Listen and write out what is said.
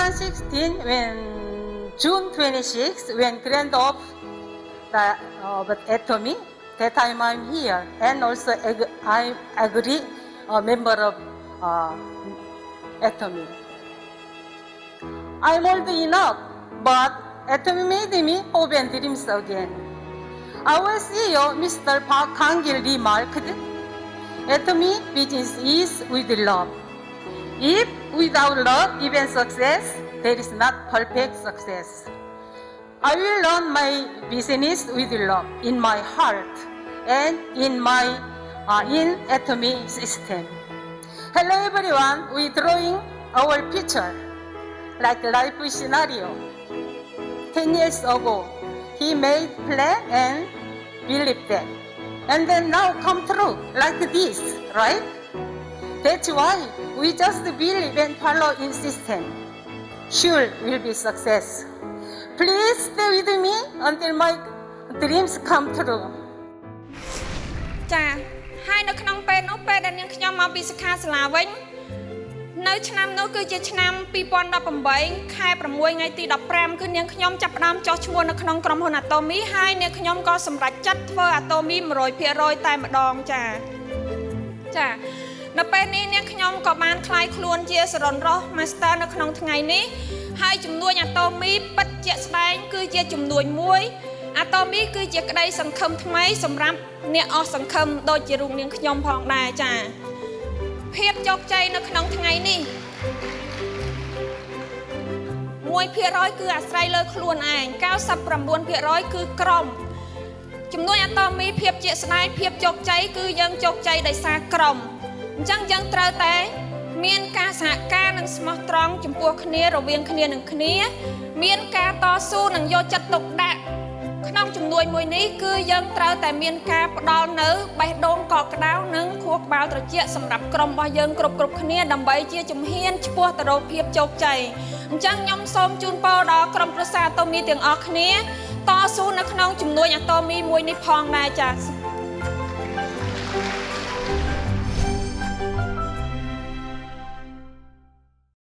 2016, when June 26, when grand of the Atomy, that time I'm here, and also I agree a member of Atomy. I'm old enough, but Atomy made me hope and dreams again. Our CEO, Mr. Park Kang-gil, remarked, Atomy business is with love. If without love, even success, there is not perfect success. I will run my business with love in my heart and in my Atomy system. Hello everyone, we drawing our future like life scenario. 10 years ago, he made plan and believed that. And then now come true like this, right? That's why we just believe and follow in system. Sure will be success. Please stay with me until my dreams come true. ចាហើយនៅក្នុងពេលនោះពេលដែលនាងខ្ញុំមកពីសិក្ខាសាលាវិញនៅឆ្នាំនោះគឺជាឆ្នាំ2018ខែ6ថ្ងៃទី15គឺនាងខ្ញុំចាប់ផ្ដើមចុះឈ្មោះនៅក្នុងក្រុមហ៊ុន Atomy ហើយនាងខ្ញុំក៏សម្រេចចិត្តធ្វើ Atomy 100% តែម្ដងចានៅពេលនេះនាងខ្ញុំក៏បានក្លាយខ្លួនជាសរុនរស់ Master នៅក្នុងថ្ងៃនេះហើយជំនួយ Atomy ពិតជាក់ស្ដែងគឺជាជំនួយមួយ Atomy គឺជាក្តីសង្ឃឹមថ្មីសម្រាប់អ្នកអស់សង្ឃឹមដូចជារូបនាងខ្ញុំផងដែរចាភាពជោគជ័យនៅក្នុងថ្ងៃនេះ 1% គឺអាស្រ័យលើខ្លួនឯង 99% គឺក្រុមជំនួយ Atomy ភាពជាក់ស្ដែងភាពជោគជ័យគឺយើងជោគជ័យដោយសារក្រុមអញ្ចឹងយើងត្រូវតែមានការសហការនិងស្មោះត្រង់ចំពោះគ្នារវាងគ្នានឹងគ្នាមានការតស៊ូនិងយកចិត្តទុកដាក់ក្នុងជំនួយមួយនេះគឺយើងត្រូវតែមានការផ្ដល់នៅបេះដូងកក់ក្ដៅនិងខួរក្បាលត្រជាក់សម្រាប់ក្រុមរបស់យើងគ្រប់គ្នាដើម្បីជាជំហានឆ្ពោះទៅរកភាពជោគជ័យអញ្ចឹងខ្ញុំសូមជូនពរដល់ក្រុមប្រឹក្សា Atomy ទាំងអស់គ្នាតស៊ូនៅក្នុងជំនួយ Atomy មួយនេះផងដែរចា៎